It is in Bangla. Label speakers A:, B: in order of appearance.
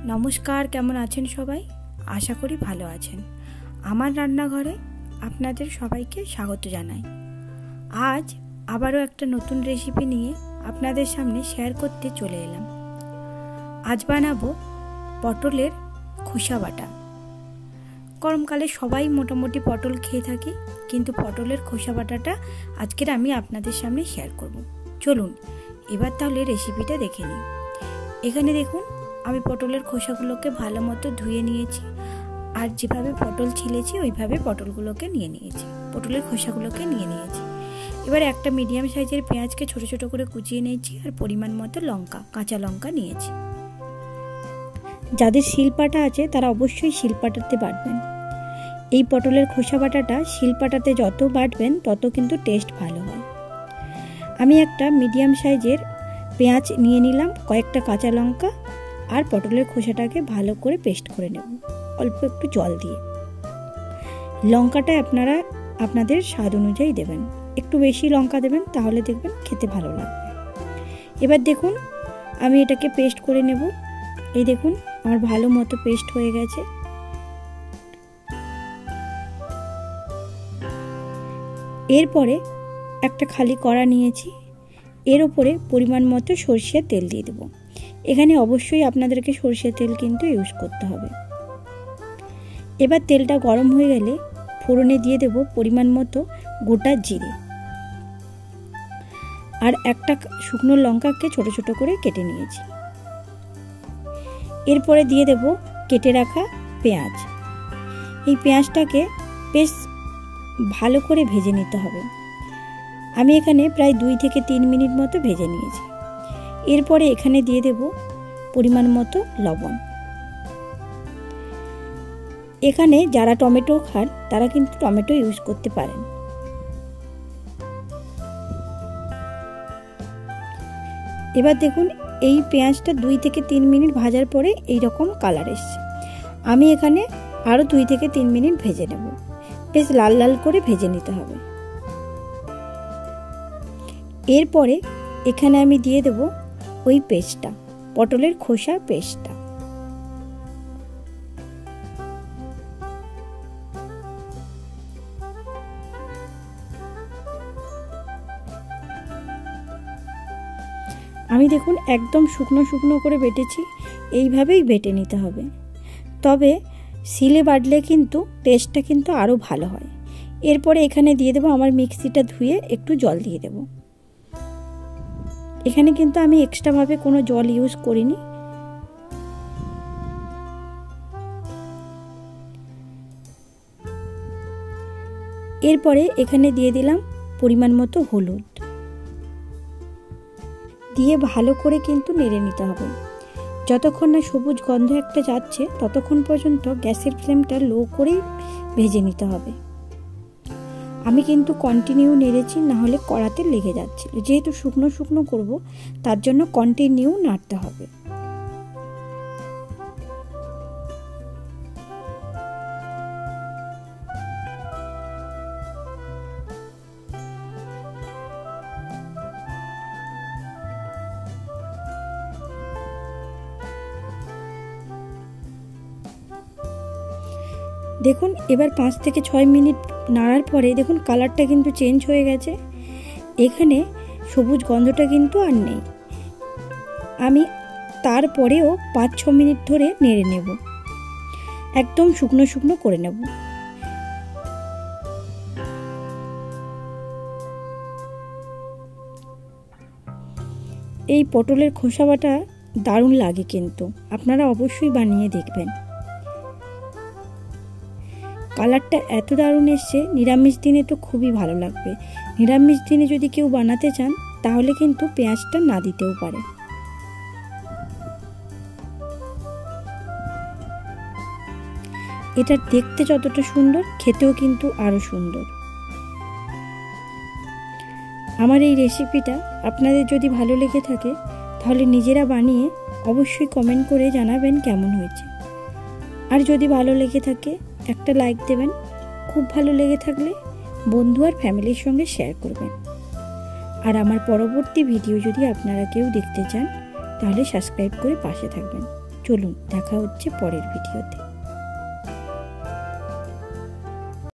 A: নমস্কার, কেমন আছেন সবাই? আশা করি ভালো আছেন। আমার রান্নাঘরে আপনাদের সবাইকে স্বাগত জানাই। আজ আবারও একটা নতুন রেসিপি নিয়ে আপনাদের সামনে শেয়ার করতে চলে এলাম। আজ বানাবো পটলের খোসা বাটা। গরমকালে সবাই মোটামুটি পটল খেয়ে থাকি, কিন্তু পটলের খোসা বাটাটা আজকের আমি আপনাদের সামনে শেয়ার করব। চলুন এবার তাহলে রেসিপিটা দেখে নিই। এখানে দেখুন, আমি পটলের খোসাগুলোকে ভালো মতো ধুয়ে নিয়েছি, আর যেভাবে পটল ছিলেছি ওইভাবে পটলগুলোকে নিয়ে নিয়েছি, পটলের খোসাগুলোকে নিয়ে নিয়েছি। এবার একটা মিডিয়াম সাইজের পেঁয়াজকে ছোট ছোট করে কুচিয়ে নিয়েছি, আর পরিমাণ মতো কাঁচা লঙ্কা নিয়েছি। যাদের শিলপাটা আছে তারা অবশ্যই শিলপাটাতে বাটবেন। এই পটলের খোসা বাটাটা শিলপাটাতে যত বাটবেন তত কিন্তু টেস্ট ভালো হয়। আমি একটা মিডিয়াম সাইজের পেঁয়াজ নিয়ে নিলাম, কয়েকটা কাঁচা লঙ্কা আর পটলের খোসাটাকে ভালো করে পেস্ট করে নেব অল্প একটু জল দিয়ে। লঙ্কাটা আপনারা আপনাদের স্বাদ অনুযায়ী দেবেন, একটু বেশি লঙ্কা দেবেন, তাহলে দেখবেন খেতে ভালো লাগবে। এবার দেখুন আমি এটাকে পেস্ট করে নেব। এই দেখুন আমার ভালো মতো পেস্ট হয়ে গেছে। এরপরে একটা খালি কড়া নিয়েছি, এর উপরে পরিমাণ মতো সরষের তেল দিয়ে দেব। এখানে অবশ্যই আপনাদেরকে সরষের তেল কিন্তু ইউজ করতে হবে। এবার তেলটা গরম হয়ে গেলে ফোড়নে দিয়ে দেব পরিমাণ মতো গোটা জিরে, আর একটা শুকনো লঙ্কাকে ছোট ছোট করে কেটে নিয়েছি। এরপরে দিয়ে দেব কেটে রাখা পেঁয়াজ। এই পেঁয়াজটাকে বেশ ভালো করে ভেজে নিতে হবে। আমি এখানে প্রায় 2 থেকে 3 মিনিট মতো ভেজে নিয়েছি। এরপরে এখানে দিয়ে দেব পরিমাণ মতো লবণ। এখানে যারা টমেটো খান তারা কিন্তু টমেটো ইউজ করতে পারেন। এবার দেখুন এই পেঁয়াজটা 2 থেকে 3 মিনিট ভাজার পরে এই রকম কালার এসছে। আমি এখানে আরও 2 থেকে 3 মিনিট ভেজে নেব। বেশ লাল লাল করে ভেজে নিতে হবে। এরপরে এখানে আমি দিয়ে দেব ওই পেস্টটা, পটলের খোসা পেস্টটা। আমি দেখুন একদম শুকনো শুকনো করে বেটেছি, এইভাবেই বেটে নিতে হবে। তবে শিলে বাটলে কিন্তু টেস্টটা কিন্তু আরও ভালো হয়। এরপরে এখানে দিয়ে দেবো আমার মিক্সিটা ধুয়ে একটু জল দিয়ে দেব। এখানে কিন্তু আমি এক্সট্রাভাবে কোনো জল ইউজ করিনি। এরপরে এখানে দিয়ে দিলাম পরিমাণ মতো হলুদ দিয়ে ভালো করে কিন্তু নেড়ে নিতে হবে। যতক্ষণ না সবুজ গন্ধ একটা যাচ্ছে ততক্ষণ পর্যন্ত গ্যাসের ফ্লেমটা লো করেই ভেজে নিতে হবে। আমি কিন্তু কন্টিনিউ নেড়েছি, না হলে কড়াতে লেগে যাচ্ছিল। যেহেতু শুকনো শুকনো করব তার জন্য কন্টিনিউ নাড়তে হবে। দেখুন এবার 5 থেকে 6 মিনিট নাড়ার পরে দেখুন কালারটা কিন্তু চেঞ্জ হয়ে গেছে। এখানে সবুজ গন্ধটা কিন্তু আর নেই। আমি তারপরেও 5-6 মিনিট ধরে নেড়ে নেব, একদম শুকনো শুকনো করে নেব। এই পটলের খোসা বাটা দারুণ লাগে, কিন্তু আপনারা অবশ্যই বানিয়ে দেখবেন। কালারটা এত দারুণ এসছে, নিরামিষ দিনে তো খুবই ভালো লাগবে। নিরামিষ দিনে যদি কেউ বানাতে চান তাহলে কিন্তু পেঁয়াজটা না দিতেও পারে। এটা দেখতে যতটা সুন্দর, খেতেও কিন্তু আরো সুন্দর। আমার এই রেসিপিটা আপনাদের যদি ভালো লেগে থাকে তাহলে নিজেরা বানিয়ে অবশ্যই কমেন্ট করে জানাবেন কেমন হয়েছে। আর যদি ভালো লেগে থাকে একটা লাইক দেবেন। খুব ভালো লেগে থাকলে বন্ধু আর ফ্যামিলির সঙ্গে শেয়ার করবেন। আর আমার পরবর্তী ভিডিও যদি আপনারা কেউ দেখতে চান তাহলে সাবস্ক্রাইব করে পাশে থাকবেন। চলুন দেখা হচ্ছে পরের ভিডিওতে।